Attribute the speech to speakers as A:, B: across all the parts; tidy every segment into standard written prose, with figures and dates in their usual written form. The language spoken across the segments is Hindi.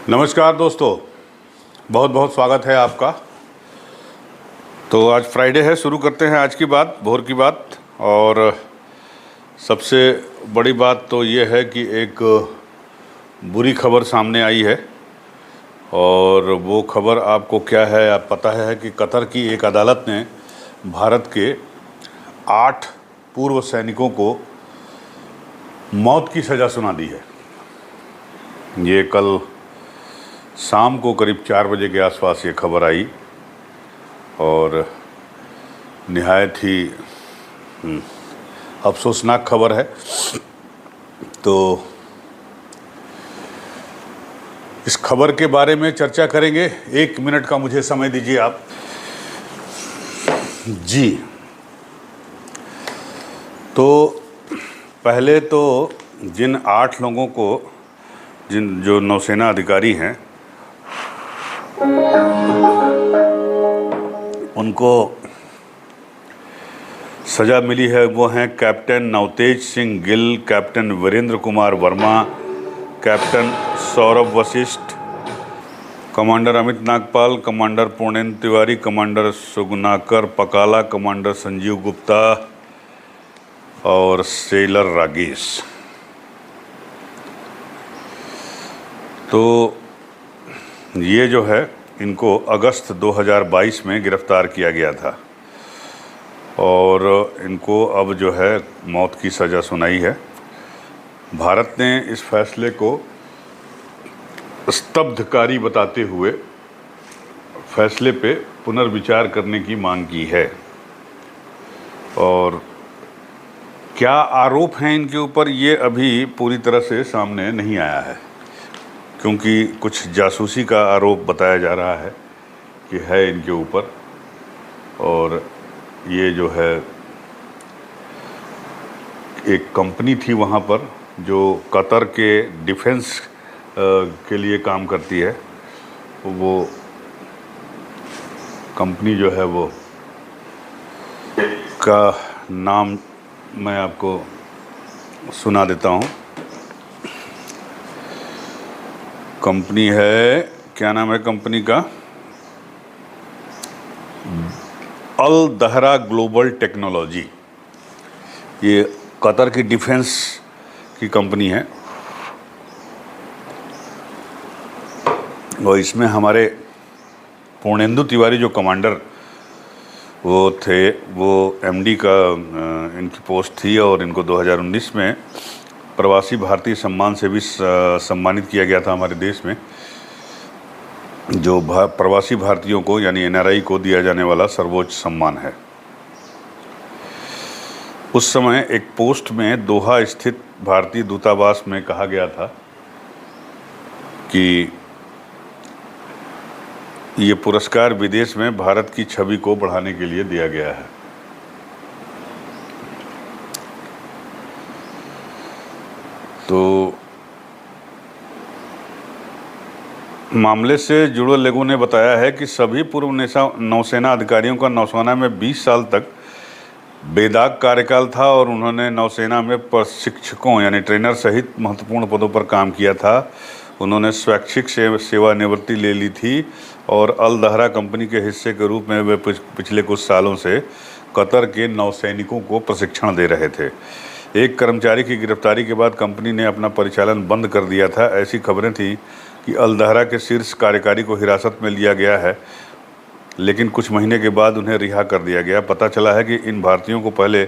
A: नमस्कार दोस्तों, बहुत बहुत स्वागत है आपका। तो आज फ्राइडे है, शुरू करते हैं आज की बात, भोर की बात। और सबसे बड़ी बात तो ये है कि एक बुरी खबर सामने आई है। और वो खबर आपको क्या है, आप पता है कि कतर की एक अदालत ने भारत के 8 पूर्व सैनिकों को मौत की सज़ा सुना दी है। ये कल शाम को करीब 4 बजे के आसपास ये खबर आई और निहायत ही अफसोसनाक खबर है। तो इस खबर के बारे में चर्चा करेंगे। 1 मिनट का मुझे समय दीजिए आप। जी, तो पहले तो जिन 8 लोगों को, जो नौसेना अधिकारी हैं, उनको सज़ा मिली है। वो हैं captain Navtej Singh Gill, captain Virendra Kumar Verma, captain Saurabh Vashisht, commander Amit Nagpal, commander Purnendra Tiwari, commander Sugunakar Pakala, commander Sanjeev Gupta और सेलर रागेश। तो ये जो है, इनको अगस्त 2022 में गिरफ़्तार किया गया था और इनको अब जो है मौत की सज़ा सुनाई है। भारत ने इस फैसले को स्तब्धकारी बताते हुए फैसले पे पुनर्विचार करने की मांग की है। और क्या आरोप हैं इनके ऊपर, ये अभी पूरी तरह से सामने नहीं आया है, क्योंकि कुछ जासूसी का आरोप बताया जा रहा है कि है इनके ऊपर। और ये जो है, एक कंपनी थी वहाँ पर जो कतर के डिफेंस के लिए काम करती है। वो कंपनी जो है, वो का नाम मैं आपको सुना देता हूँ। कंपनी है, क्या नाम है कंपनी का? अल दहरा ग्लोबल टेक्नोलॉजी। ये कतर की डिफेंस की कंपनी है और इसमें हमारे पूर्णेंदु तिवारी जो कमांडर वो थे, वो एमडी का इनकी पोस्ट थी। और इनको 2019 में प्रवासी भारतीय सम्मान से भी सम्मानित किया गया था हमारे देश में, जो प्रवासी भारतीयों को यानी एनआरआई को दिया जाने वाला सर्वोच्च सम्मान है। उस समय एक पोस्ट में दोहा स्थित भारतीय दूतावास में कहा गया था कि ये पुरस्कार विदेश में भारत की छवि को बढ़ाने के लिए दिया गया है। तो मामले से जुड़े लोगों ने बताया है कि सभी पूर्व नौसेना अधिकारियों का नौसेना में 20 साल तक बेदाग कार्यकाल था और उन्होंने नौसेना में प्रशिक्षकों यानी ट्रेनर सहित महत्वपूर्ण पदों पर काम किया था। उन्होंने स्वैच्छिक सेवानिवृत्ति ले ली थी और अल दहरा कंपनी के हिस्से के रूप में वे पिछले कुछ सालों से कतर के नौसैनिकों को प्रशिक्षण दे रहे थे। एक कर्मचारी की गिरफ्तारी के बाद कंपनी ने अपना परिचालन बंद कर दिया था। ऐसी खबरें थीं कि अल दहरा के शीर्ष कार्यकारी को हिरासत में लिया गया है, लेकिन कुछ महीने के बाद उन्हें रिहा कर दिया गया। पता चला है कि इन भारतीयों को पहले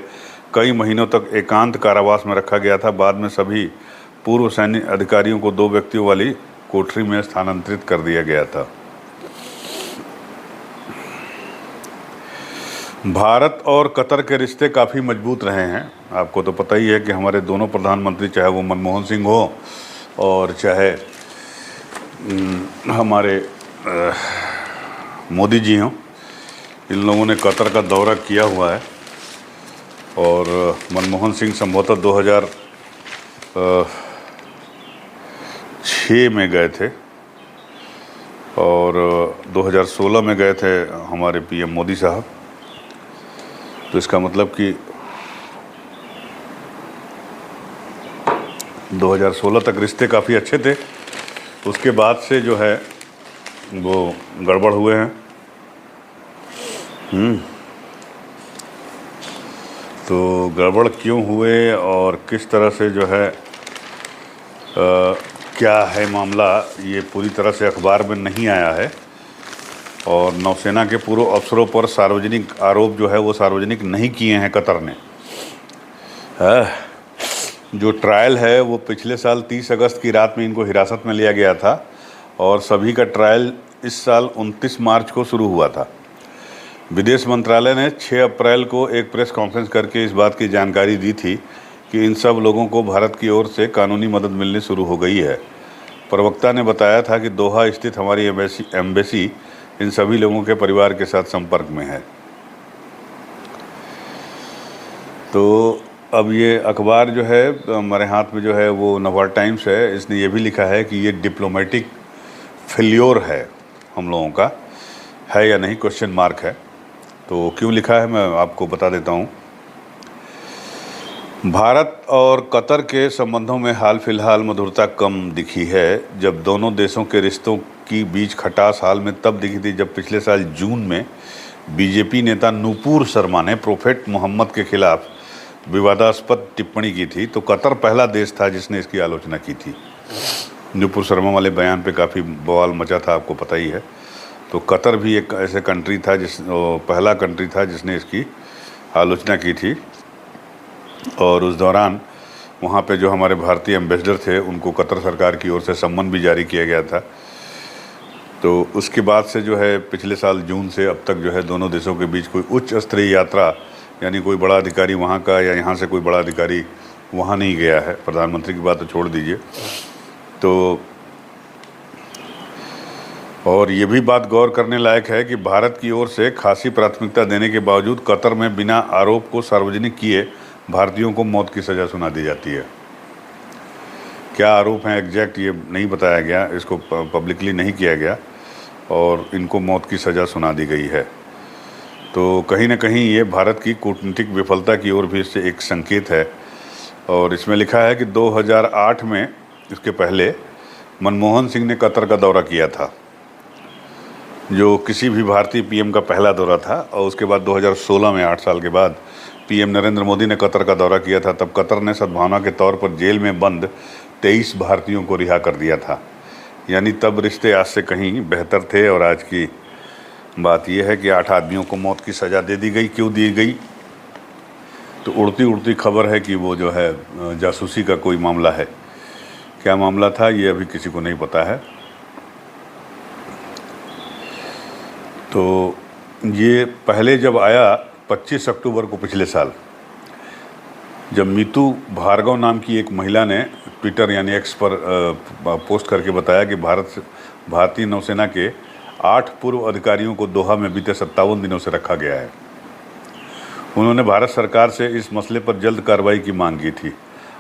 A: कई महीनों तक एकांत कारावास में रखा गया था। बाद में सभी पूर्व सैन्य अधिकारियों को 2 व्यक्तियों वाली कोठरी में स्थानांतरित कर दिया गया था। भारत और कतर के रिश्ते काफ़ी मजबूत रहे हैं। आपको तो पता ही है कि हमारे दोनों प्रधानमंत्री, चाहे वो मनमोहन सिंह हो और चाहे हमारे मोदी जी हों, इन लोगों ने कतर का दौरा किया हुआ है। और मनमोहन सिंह संभवतः 2006 में गए थे और 2016 में गए थे हमारे पीएम मोदी साहब। तो इसका मतलब कि 2016 तक रिश्ते काफ़ी अच्छे थे। उसके बाद से जो है वो गड़बड़ हुए हैं। तो गड़बड़ क्यों हुए और किस तरह से जो है क्या है मामला, ये पूरी तरह से अखबार में नहीं आया है। और नौसेना के पूर्व अफसरों पर सार्वजनिक आरोप जो है वो सार्वजनिक नहीं किए हैं कतर ने। जो ट्रायल है वो पिछले साल 30 अगस्त की रात में इनको हिरासत में लिया गया था और सभी का ट्रायल इस साल 29 मार्च को शुरू हुआ था। विदेश मंत्रालय ने 6 अप्रैल को एक प्रेस कॉन्फ्रेंस करके इस बात की जानकारी दी थी कि इन सब लोगों को भारत की ओर से कानूनी मदद मिलनी शुरू हो गई है। प्रवक्ता ने बताया था कि दोहा स्थित हमारी एम्बेसी इन सभी लोगों के परिवार के साथ संपर्क में है। तो अब ये अखबार जो है हमारे हाथ में जो है वो नवा टाइम्स है। इसने ये भी लिखा है कि ये डिप्लोमेटिक फेल्योर है हम लोगों का, है या नहीं, क्वेश्चन मार्क है। तो क्यों लिखा है मैं आपको बता देता हूँ। भारत और कतर के संबंधों में हाल फिलहाल मधुरता कम दिखी है। जब दोनों देशों के रिश्तों की बीच खटास हाल में तब दिखी थी जब पिछले साल जून में बीजेपी नेता नूपुर शर्मा ने प्रोफेट मोहम्मद के खिलाफ विवादास्पद टिप्पणी की थी। तो कतर पहला देश था जिसने इसकी आलोचना की थी। नूपुर शर्मा वाले बयान पे काफ़ी बवाल मचा था, आपको पता ही है। तो कतर भी एक ऐसे कंट्री था पहला कंट्री था जिसने इसकी आलोचना की थी। और उस दौरान वहाँ पे जो हमारे भारतीय एम्बेसडर थे उनको कतर सरकार की ओर से सम्मन भी जारी किया गया था। तो उसके बाद से जो है पिछले साल जून से अब तक जो है दोनों देशों के बीच कोई उच्च स्तरीय यात्रा, यानी कोई बड़ा अधिकारी वहाँ का या यहाँ से कोई बड़ा अधिकारी वहाँ नहीं गया है। प्रधानमंत्री की बात तो छोड़ दीजिए। तो और ये भी बात गौर करने लायक है कि भारत की ओर से खासी प्राथमिकता देने के बावजूद कतर में बिना आरोप को सार्वजनिक किए भारतीयों को मौत की सज़ा सुना दी जाती है। क्या आरोप हैं एग्जैक्ट ये नहीं बताया गया, इसको पब्लिकली नहीं किया गया और इनको मौत की सज़ा सुना दी गई है। तो कहीं ना कहीं ये भारत की कूटनीतिक विफलता की ओर भी इससे एक संकेत है। और इसमें लिखा है कि 2008 में, इसके पहले मनमोहन सिंह ने कतर का दौरा किया था, जो किसी भी भारतीय पीएम का पहला दौरा था। और उसके बाद 2016 में 8 साल के बाद पीएम नरेंद्र मोदी ने कतर का दौरा किया था। तब कतर ने सद्भावना के तौर पर जेल में बंद 23 भारतीयों को रिहा कर दिया था। यानी तब रिश्ते आज से कहीं बेहतर थे। और आज की बात यह है कि 8 आदमियों को मौत की सज़ा दे दी गई। क्यों दी गई? तो उड़ती उड़ती खबर है कि वो जो है जासूसी का कोई मामला है। क्या मामला था ये अभी किसी को नहीं पता है। तो ये पहले जब आया 25 अक्टूबर को पिछले साल, जब मीतू भार्गव नाम की एक महिला ने ट्विटर यानी एक्स पर पोस्ट करके बताया कि भारतीय नौसेना के 8 पूर्व अधिकारियों को दोहा में बीते 57 दिनों से रखा गया है। उन्होंने भारत सरकार से इस मसले पर जल्द कार्रवाई की मांग की थी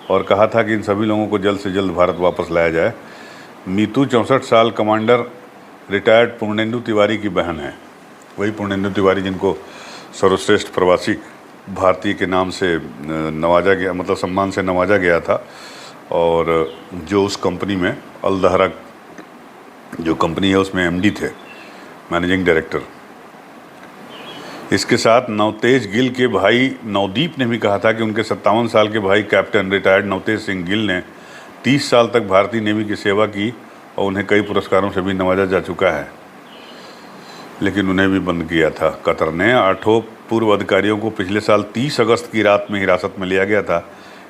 A: और कहा था कि इन सभी लोगों को जल्द से जल्द भारत वापस लाया जाए। मीतू 64 साल कमांडर रिटायर्ड पूर्णेंदु तिवारी की बहन है। वही पूर्णेंदु तिवारी जिनको सर्वश्रेष्ठ प्रवासी भारतीय के नाम से नवाजा गया, मतलब सम्मान से नवाजा गया था। और जो उस कंपनी में अल दहरा जो कंपनी है उसमें एमडी थे, मैनेजिंग डायरेक्टर। इसके साथ नवतेज गिल के भाई नवदीप ने भी कहा था कि उनके 57 साल के भाई कैप्टन रिटायर्ड नवतेज सिंह गिल ने 30 साल तक भारतीय नेवी की सेवा की और उन्हें कई पुरस्कारों से भी नवाजा जा चुका है, लेकिन उन्हें भी बंद किया था। कतर ने 8 पूर्व अधिकारियों को पिछले साल 30 अगस्त की रात में हिरासत में लिया गया था।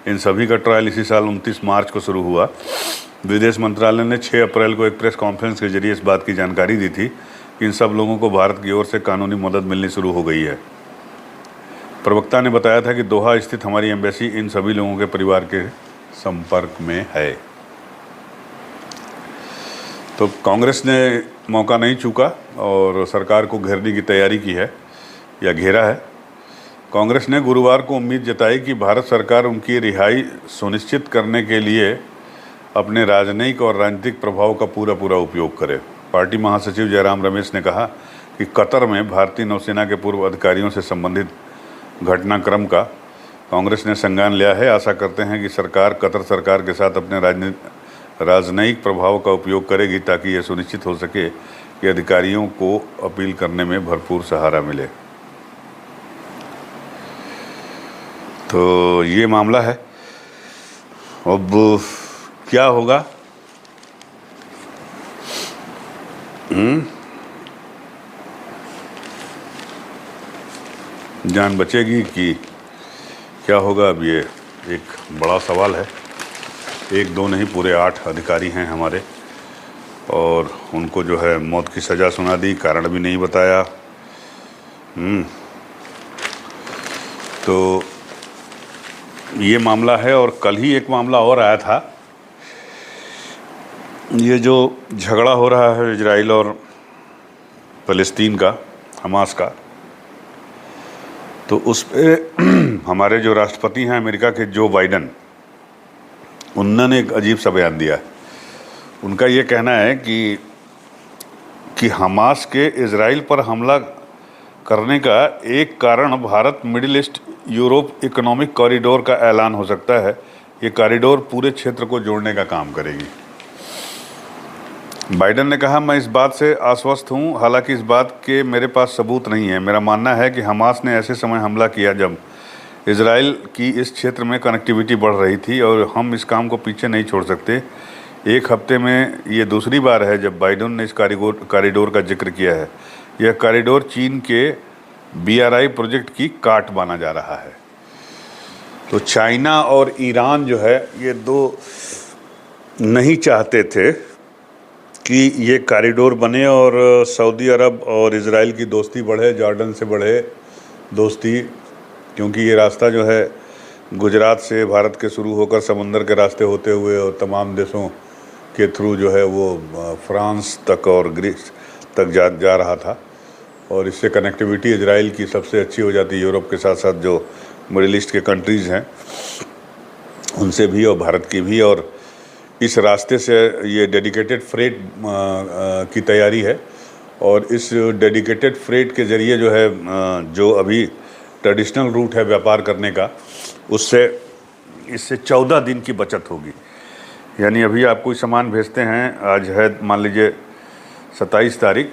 A: इन सभी का ट्रायल इसी साल 29 मार्च को शुरू हुआ। विदेश मंत्रालय ने 6 अप्रैल को एक प्रेस कॉन्फ्रेंस के जरिए इस बात की जानकारी दी थी कि इन सब लोगों को भारत की ओर से कानूनी मदद मिलनी शुरू हो गई है। प्रवक्ता ने बताया था कि दोहा स्थित हमारी एम्बेसी इन सभी लोगों के परिवार के संपर्क में है। तो कांग्रेस ने मौका नहीं चूका और सरकार को घेरने की तैयारी की है या घेरा है। कांग्रेस ने गुरुवार को उम्मीद जताई कि भारत सरकार उनकी रिहाई सुनिश्चित करने के लिए अपने राजनयिक और राजनीतिक प्रभाव का पूरा उपयोग करे। पार्टी महासचिव जयराम रमेश ने कहा कि कतर में भारतीय नौसेना के पूर्व अधिकारियों से संबंधित घटनाक्रम का कांग्रेस ने संज्ञान लिया है। आशा करते हैं कि सरकार कतर सरकार के साथ अपने राजनयिक प्रभाव का उपयोग करेगी ताकि यह सुनिश्चित हो सके कि अधिकारियों को अपील करने में भरपूर सहारा मिले। तो ये मामला है। अब क्या होगा, जान बचेगी कि क्या होगा, अब ये एक बड़ा सवाल है। एक दो नहीं, पूरे 8 अधिकारी हैं हमारे, और उनको जो है मौत की सज़ा सुना दी, कारण भी नहीं बताया। तो ये मामला है। और कल ही एक मामला और आया था, ये जो झगड़ा हो रहा है इजराइल और फ़लस्तीन का, हमास का, तो उस पे हमारे जो राष्ट्रपति हैं अमेरिका के, जो बाइडन, उन्होंने एक अजीब सा बयान दिया है। उनका ये कहना है कि हमास के इजराइल पर हमला करने का एक कारण Bharat middle east Europe economic corridor का ऐलान हो सकता है। ये कॉरिडोर पूरे क्षेत्र को जोड़ने का काम करेगी। बाइडन ने कहा, मैं इस बात से आश्वस्त हूँ, हालांकि इस बात के मेरे पास सबूत नहीं है। मेरा मानना है कि हमास ने ऐसे समय हमला किया जब इजराइल की इस क्षेत्र में कनेक्टिविटी बढ़ रही थी, और हम इस काम को पीछे नहीं छोड़ सकते। एक हफ्ते में ये दूसरी बार है जब बाइडन ने इस कॉरिडोर का जिक्र किया है। यह कॉरिडोर चीन के BRI प्रोजेक्ट की काट माना जा रहा है। तो चाइना और ईरान जो है, ये दो नहीं चाहते थे कि ये कॉरिडोर बने और सऊदी अरब और इजराइल की दोस्ती बढ़े, जॉर्डन से बढ़े दोस्ती, क्योंकि ये रास्ता जो है गुजरात से भारत के शुरू होकर समुंदर के रास्ते होते हुए और तमाम देशों के थ्रू जो है वो फ्रांस तक और ग्रीस तक जा रहा था, और इससे कनेक्टिविटी इजराइल की सबसे अच्छी हो जाती, यूरोप के साथ साथ जो मिडिल ईस्ट के कंट्रीज़ हैं उनसे भी और भारत की भी। और इस रास्ते से ये डेडिकेटेड फ्रेट की तैयारी है, और इस डेडिकेटेड फ्रेट के ज़रिए जो है जो अभी ट्रेडिशनल रूट है व्यापार करने का, इससे 14 दिन की बचत होगी। यानी अभी आप कोई सामान भेजते हैं, आज है मान लीजिए 27 तारीख,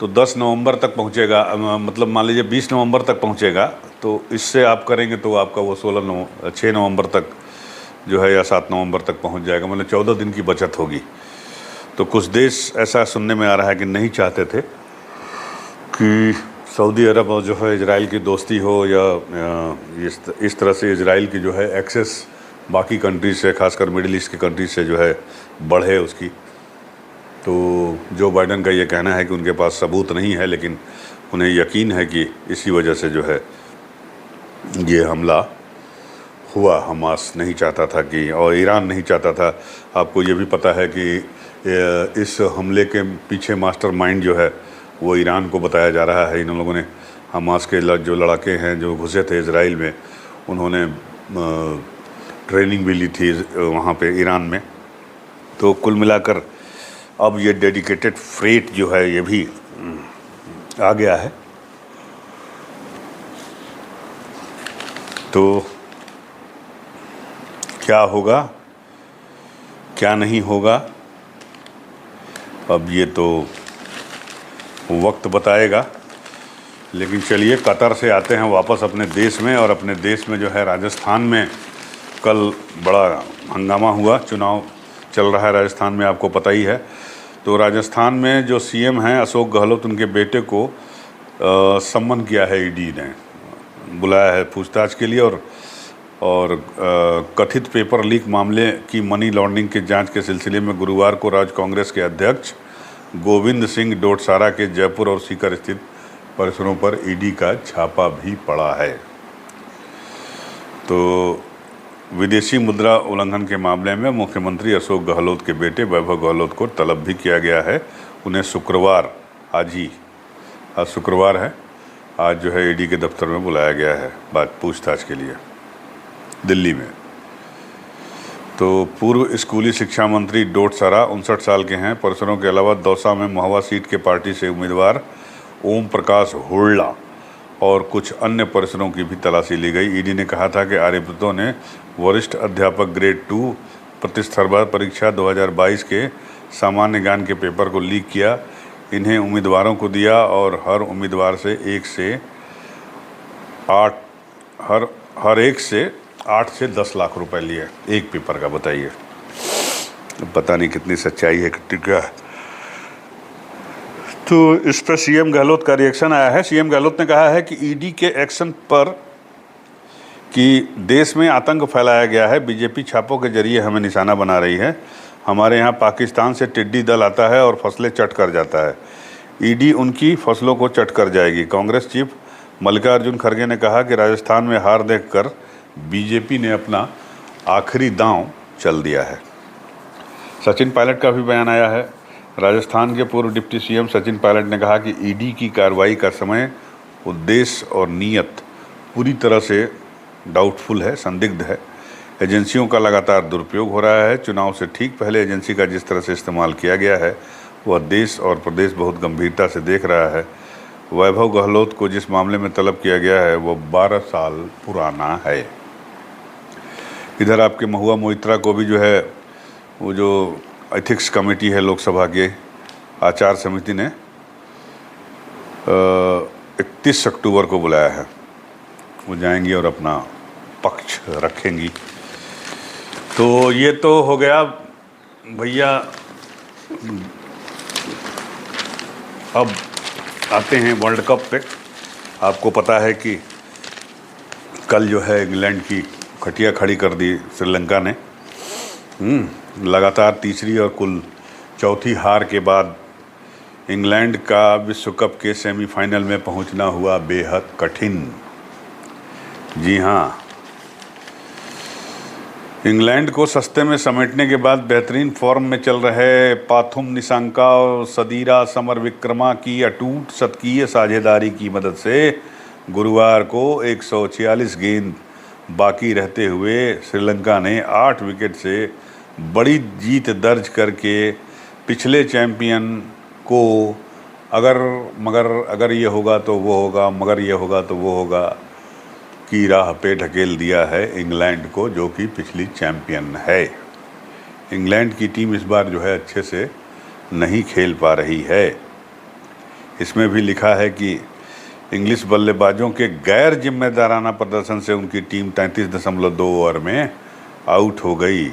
A: तो 10 नवंबर तक पहुंचेगा, मतलब मान लीजिए 20 नवंबर तक पहुंचेगा, तो इससे आप करेंगे तो आपका वो 6 नवंबर तक जो है या 7 नवंबर तक पहुंच जाएगा, मतलब 14 दिन की बचत होगी। तो कुछ देश ऐसा सुनने में आ रहा है कि नहीं चाहते थे कि सऊदी अरब और जो है इजराइल की दोस्ती हो, या इस तरह से इजराइल की जो है एक्सेस बाकी कंट्रीज से, खासकर मिडिल ईस्ट की कंट्रीज से जो है बढ़े उसकी। तो जो बाइडन का ये कहना है कि उनके पास सबूत नहीं है, लेकिन उन्हें यकीन है कि इसी वजह से जो है ये हमला हुआ। हमास नहीं चाहता था कि, और ईरान नहीं चाहता था। आपको ये भी पता है कि इस हमले के पीछे मास्टरमाइंड जो है वो ईरान को बताया जा रहा है। इन लोगों ने, हमास के जो लड़ाके हैं जो घुसे थे इजराइल में, उन्होंने ट्रेनिंग भी ली थी वहाँ पे ईरान में। तो कुल मिलाकर अब ये डेडिकेटेड फ्रेट जो है ये भी आ गया है। तो क्या होगा क्या नहीं होगा, अब ये तो वक्त बताएगा। लेकिन चलिए कतर से आते हैं वापस अपने देश में, और अपने देश में जो है राजस्थान में कल बड़ा हंगामा हुआ। चुनाव चल रहा है राजस्थान में, आपको पता ही है। तो राजस्थान में जो CM हैं अशोक गहलोत, उनके बेटे को सम्मन किया है, ED ने बुलाया है पूछताछ के लिए, और कथित पेपर लीक मामले की मनी लॉन्ड्रिंग के जांच के सिलसिले में गुरुवार को राज्य कांग्रेस के अध्यक्ष गोविंद सिंह डोटसारा के जयपुर और सीकर स्थित परिसरों पर ED का छापा भी पड़ा है। तो विदेशी मुद्रा उल्लंघन के मामले में मुख्यमंत्री अशोक गहलोत के बेटे वैभव गहलोत को तलब भी किया गया है। उन्हें शुक्रवार, आज शुक्रवार है, आज जो है ED के दफ्तर में बुलाया गया है बात पूछताछ के लिए दिल्ली में। तो पूर्व स्कूली शिक्षा मंत्री डोटसारा 59 साल के हैं। परिसरों के अलावा दौसा में महुआ सीट के पार्टी से उम्मीदवार ओम प्रकाश हुड्डा और कुछ अन्य परिसरों की भी तलाशी ली गई। ED ने कहा था कि आर्यभट्टों ने वरिष्ठ अध्यापक ग्रेड 2 प्रतिस्पर्धा परीक्षा 2022 के सामान्य ज्ञान के पेपर को लीक किया। इन्हें उम्मीदवारों को दिया और हर उम्मीदवार से 1 से 8 से 10 लाख रुपए लिए एक पेपर का। बताइए, पता नहीं कितनी सच्चाई है कितनी क्या है। तो इस पर सीएम गहलोत का रिएक्शन आया है। सीएम गहलोत ने कहा है कि ईडी के एक्शन पर कि देश में आतंक फैलाया गया है, बीजेपी छापों के जरिए हमें निशाना बना रही है। हमारे यहाँ पाकिस्तान से टिड्डी दल आता है और फसलें चट कर जाता है। ईडी उनकी फसलों को चट कर जाएगी। कांग्रेस चीफ मल्लिकार्जुन खड़गे ने कहा कि राजस्थान में हार देखकर बीजेपी ने अपना आखिरी दांव चल दिया है। सचिन पायलट का भी बयान आया है। राजस्थान के पूर्व डिप्टी सीएम सचिन पायलट ने कहा कि ईडी की कार्रवाई का समय, उद्देश्य और नीयत पूरी तरह से डाउटफुल है, संदिग्ध है। एजेंसियों का लगातार दुरुपयोग हो रहा है। चुनाव से ठीक पहले एजेंसी का जिस तरह से इस्तेमाल किया गया है वह देश और प्रदेश बहुत गंभीरता से देख रहा है। वैभव गहलोत को जिस मामले में तलब किया गया है वह 12 साल पुराना है। इधर आपके महुआ मोइत्रा को भी जो है वो जो एथिक्स कमेटी है लोकसभा के आचार समिति ने 31 अक्टूबर को बुलाया है। वो जाएंगी और अपना पक्ष रखेंगी। तो ये तो हो गया भैया। अब आते हैं वर्ल्ड कप पे। आपको पता है कि कल जो है इंग्लैंड की खटिया खड़ी कर दी श्रीलंका ने। लगातार तीसरी और कुल चौथी हार के बाद इंग्लैंड का विश्व कप के सेमीफाइनल में पहुंचना हुआ बेहद कठिन। जी हाँ, इंग्लैंड को सस्ते में समेटने के बाद बेहतरीन फॉर्म में चल रहे पाथुम निसांका और सदीरा समरविक्रमा की अटूट शतकीय साझेदारी की मदद से गुरुवार को 146 गेंद बाकी रहते हुए श्रीलंका ने 8 विकेट से बड़ी जीत दर्ज करके पिछले चैंपियन को अगर ये होगा तो वो होगा, मगर ये होगा तो वो होगा की राह पे ढकेल दिया है इंग्लैंड को, जो कि पिछली चैंपियन है। इंग्लैंड की टीम इस बार जो है अच्छे से नहीं खेल पा रही है। इसमें भी लिखा है कि इंग्लिश बल्लेबाजों के गैर जिम्मेदाराना प्रदर्शन से उनकी टीम 33.2 ओवर में आउट हो गई।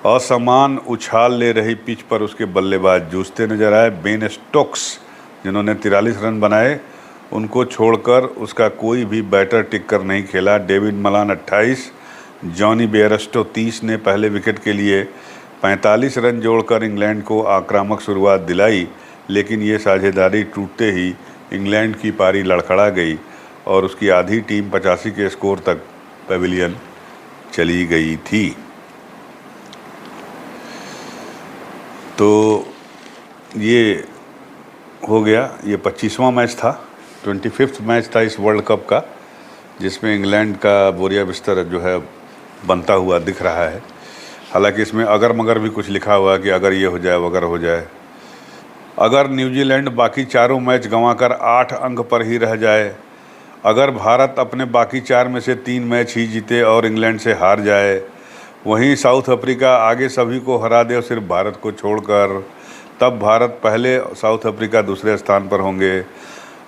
A: असमान उछाल ले रही पिच पर उसके बल्लेबाज जूझते नजर आए। बेन स्टोक्स जिन्होंने 43 रन बनाए, उनको छोड़कर उसका कोई भी बैटर टिक कर नहीं खेला। डेविड मलान 28, जॉनी बेयरस्टो 30 ने पहले विकेट के लिए 45 रन जोड़कर इंग्लैंड को आक्रामक शुरुआत दिलाई, लेकिन ये साझेदारी टूटते ही इंग्लैंड की पारी लड़खड़ा गई और उसकी आधी टीम 85 के स्कोर तक पेविलियन चली गई थी। तो ये हो गया। ये 25वां मैच था, 25वां मैच था इस वर्ल्ड कप का, जिसमें इंग्लैंड का बोरिया बिस्तर जो है बनता हुआ दिख रहा है। हालांकि इसमें अगर मगर भी कुछ लिखा हुआ है कि अगर ये हो जाए वगर हो जाए। अगर न्यूजीलैंड बाकी चारों मैच गंवाकर 8 अंक पर ही रह जाए, अगर भारत अपने बाकी 4 में से 3 मैच ही जीते और इंग्लैंड से हार जाए, वहीं साउथ अफ्रीका आगे सभी को हरा दे और सिर्फ भारत को छोड़कर, तब भारत पहले, साउथ अफ्रीका दूसरे स्थान पर होंगे।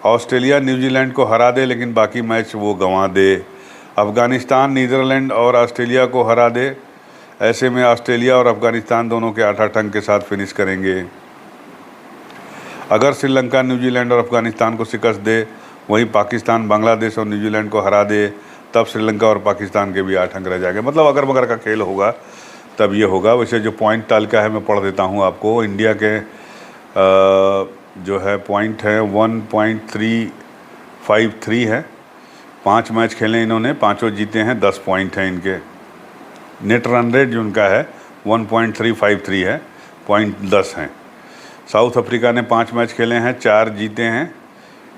A: ऑस्ट्रेलिया न्यूजीलैंड को हरा दे लेकिन बाकी मैच वो गंवा दे। अफ़गानिस्तान नीदरलैंड और ऑस्ट्रेलिया को हरा दे। ऐसे में ऑस्ट्रेलिया और अफ़गानिस्तान दोनों के 8-8 अंक के साथ फिनिश करेंगे। अगर श्रीलंका न्यूजीलैंड और अफ़गानिस्तान को शिकस्त दे, वहीं पाकिस्तान बांग्लादेश और न्यूजीलैंड को हरा दे, तब श्रीलंका और पाकिस्तान के भी 8 अंक रह जाएंगे। मतलब अगर मगर का खेल होगा तब ये होगा। वैसे जो पॉइंट तालिका है मैं पढ़ देता हूँ आपको। इंडिया के जो है पॉइंट है 1.353 है। 5 मैच खेले इन्होंने, 5 जीते हैं, 10 पॉइंट हैं इनके। नेट रन रेट जो उनका है 1.353 है, पॉइंट 10 हैं। साउथ अफ्रीका ने 5 मैच खेले हैं, 4 जीते हैं,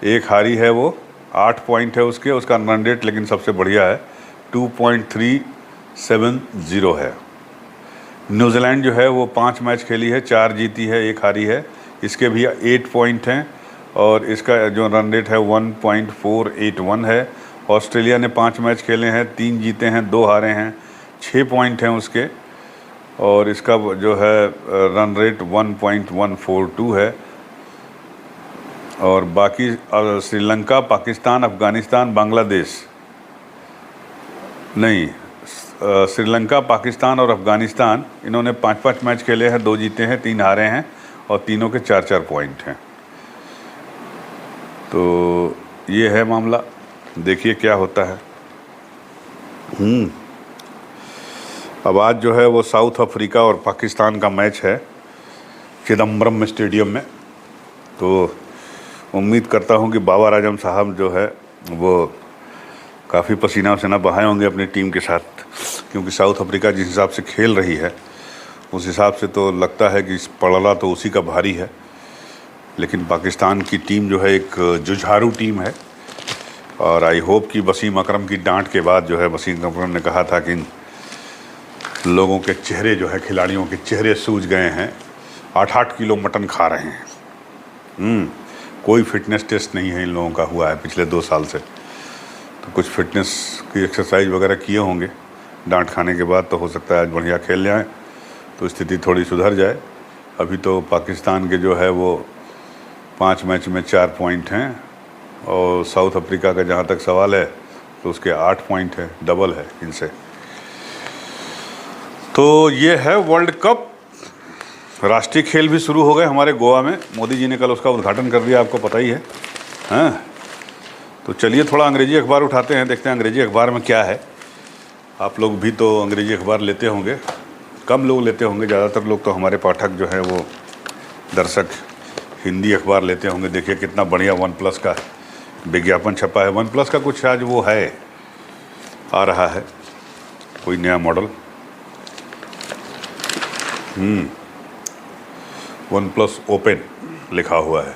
A: 1 हारी है, वो 8 पॉइंट है उसके। उसका रन रेट लेकिन सबसे बढ़िया है, 2.370 है। न्यूजीलैंड जो है वो 5 मैच खेली है, 4 जीती है, 1 हारी है, इसके भी 8 पॉइंट हैं और इसका जो रन रेट है 1.481 है। ऑस्ट्रेलिया ने 5 मैच खेले हैं, 3 जीते हैं, 2 हारे हैं, 6 पॉइंट हैं उसके और इसका जो है रन रेट 1.142 है। और बाकी श्रीलंका, पाकिस्तान, अफ़गानिस्तान, बांग्लादेश नहीं, श्रीलंका, पाकिस्तान और अफ़गानिस्तान, इन्होंने 5-5 मैच खेले हैं, 2 जीते हैं, 3 हारे हैं और तीनों के 4-4 पॉइंट हैं। तो ये है मामला, देखिए क्या होता है। अब आज जो है वो साउथ अफ्रीका और पाकिस्तान का मैच है चिदम्बरम स्टेडियम में। तो उम्मीद करता हूँ कि बाबर आजम साहब जो है वो काफ़ी पसीना वसीना बहाए होंगे अपनी टीम के साथ, क्योंकि साउथ अफ्रीका जिस हिसाब से खेल रही है उस हिसाब से तो लगता है कि पड़ला तो उसी का भारी है। लेकिन पाकिस्तान की टीम जो है एक जुझारू टीम है और आई होप कि वसीम अकरम की डांट के बाद जो है, वसीम अकरम ने कहा था कि इन लोगों के चेहरे जो है, खिलाड़ियों के चेहरे सूज गए हैं, 8-8 किलो मटन खा रहे हैं। कोई फिटनेस टेस्ट नहीं है इन लोगों का हुआ है पिछले 2 साल से। तो कुछ फिटनेस की एक्सरसाइज वगैरह किए होंगे डांट खाने के बाद, तो हो सकता है आज बढ़िया खेल जाएँ तो स्थिति थोड़ी सुधर जाए। अभी तो पाकिस्तान के जो है वो 5 मैच में 4 पॉइंट हैं और साउथ अफ्रीका का जहाँ तक सवाल है तो उसके 8 पॉइंट है, डबल है इनसे। तो ये है वर्ल्ड कप। राष्ट्रीय खेल भी शुरू हो गए हमारे गोवा में, मोदी जी ने कल उसका उद्घाटन कर दिया, आपको पता ही है। हाँ, तो चलिए थोड़ा अंग्रेजी अखबार उठाते हैं, देखते हैं अंग्रेजी अखबार में क्या है। आप लोग भी तो अंग्रेजी अखबार लेते होंगे, कम लोग लेते होंगे, ज़्यादातर लोग तो हमारे पाठक जो है वो दर्शक हिंदी अखबार लेते होंगे। देखिए कितना बढ़िया OnePlus का विज्ञापन छपा है। OnePlus का कुछ आज वो है, आ रहा है कोई नया मॉडल। OnePlus ओपन लिखा हुआ है।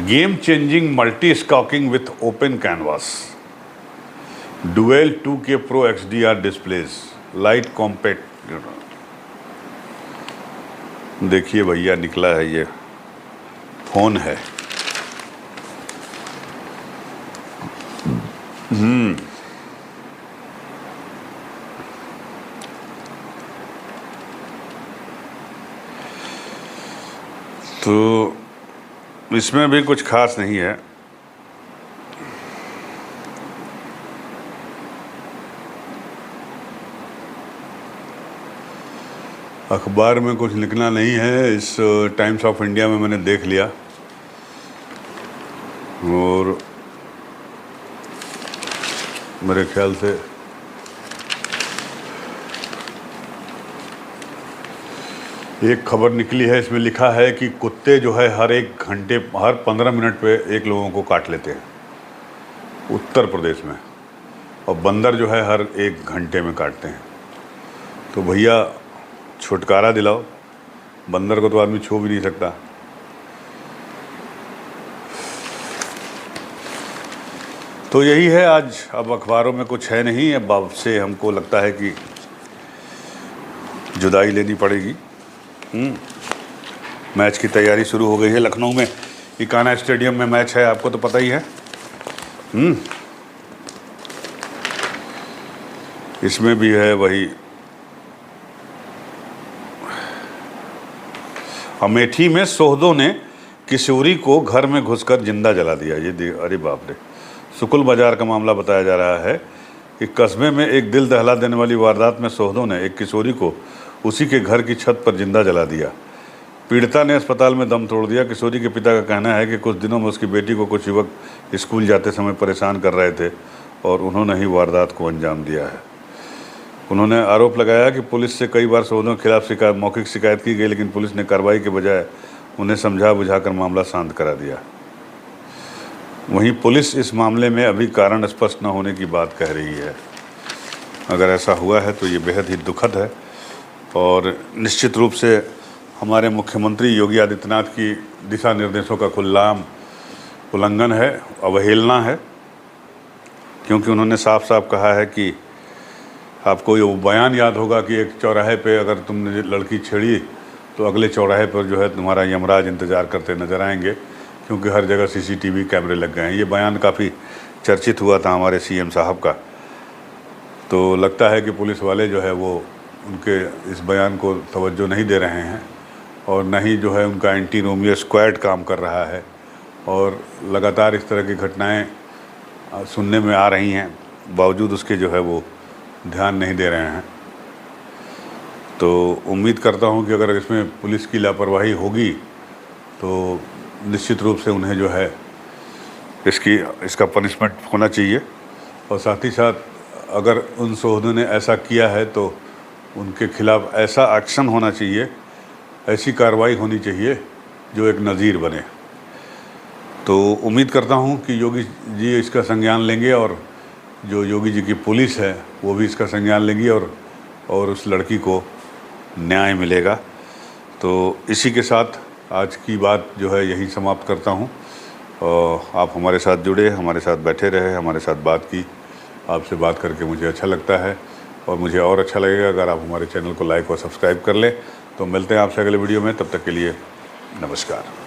A: Game changing multi tasking with open canvas, dual 2K Pro XDR displays, light compact. देखिए भैया निकला है, ये फ़ोन है। तो इसमें भी कुछ खास नहीं है। अखबार में कुछ लिखना नहीं है। इस टाइम्स ऑफ इंडिया में मैंने देख लिया और मेरे ख्याल से एक खबर निकली है, इसमें लिखा है कि कुत्ते जो है हर 15 मिनट पे एक लोगों को काट लेते हैं उत्तर प्रदेश में, और बंदर जो है हर 1 घंटे में काटते हैं। तो भैया छुटकारा दिलाओ, बंदर को तो आदमी छू भी नहीं सकता। तो यही है आज। अब अखबारों में कुछ है नहीं, अब आपसे हमको लगता है कि जुदाई लेनी पड़ेगी। मैच की तैयारी शुरू हो गई है। लखनऊ में इकाना स्टेडियम में मैच है, आपको तो पता ही है। इसमें भी है वही। अमेठी में सोहदों ने किशोरी को घर में घुसकर जिंदा जला दिया। ये अरे बाप रे। सुकुल बाजार का मामला बताया जा रहा है कि कस्बे में एक दिल दहला देने वाली वारदात में सोहदों ने एक किशोरी को उसी के घर की छत पर जिंदा जला दिया। पीड़िता ने अस्पताल में दम तोड़ दिया। किशोरी के पिता का कहना है कि कुछ दिनों में उसकी बेटी को कुछ युवक स्कूल जाते समय परेशान कर रहे थे और उन्होंने ही वारदात को अंजाम दिया है। उन्होंने आरोप लगाया कि पुलिस से कई बार सोहदों के खिलाफ मौखिक शिकायत की गई, लेकिन पुलिस ने कार्रवाई के बजाय उन्हें समझा बुझाकर मामला शांत करा दिया। वहीं पुलिस इस मामले में अभी कारण स्पष्ट न होने की बात कह रही है। अगर ऐसा हुआ है तो ये बेहद ही दुखद है और निश्चित रूप से हमारे मुख्यमंत्री योगी आदित्यनाथ की दिशा निर्देशों का खुल्लाम उल्लंघन है, अवहेलना है। क्योंकि उन्होंने साफ साफ कहा है कि आपको ये बयान याद होगा कि एक चौराहे पे अगर तुमने लड़की छेड़ी तो अगले चौराहे पर जो है तुम्हारा यमराज इंतज़ार करते नज़र आएंगे, क्योंकि हर जगह CCTV कैमरे लग गए हैं। ये बयान काफ़ी चर्चित हुआ था हमारे CM साहब का। तो लगता है कि पुलिस वाले जो है वो उनके इस बयान को तवज्जो नहीं दे रहे हैं और न ही जो है उनका एंटी रोमियो स्क्वाड काम कर रहा है, और लगातार इस तरह की घटनाएं सुनने में आ रही हैं, बावजूद उसके जो है वो ध्यान नहीं दे रहे हैं। तो उम्मीद करता हूं कि अगर इसमें पुलिस की लापरवाही होगी तो निश्चित रूप से उन्हें जो है इसका पनिशमेंट होना चाहिए, और साथ ही साथ अगर उन शोहदों ने ऐसा किया है तो उनके खिलाफ़ ऐसा एक्शन होना चाहिए, ऐसी कार्रवाई होनी चाहिए जो एक नज़ीर बने। तो उम्मीद करता हूं कि योगी जी इसका संज्ञान लेंगे और जो योगी जी की पुलिस है वो भी इसका संज्ञान लेंगी और उस लड़की को न्याय मिलेगा। तो इसी के साथ आज की बात जो है यहीं समाप्त करता हूं। आप हमारे साथ जुड़े, हमारे साथ बैठे रहे, हमारे साथ बात की। आपसे बात करके मुझे अच्छा लगता है और मुझे और अच्छा लगेगा अगर आप हमारे चैनल को लाइक और सब्सक्राइब कर लें। तो मिलते हैं आपसे अगले वीडियो में, तब तक के लिए नमस्कार।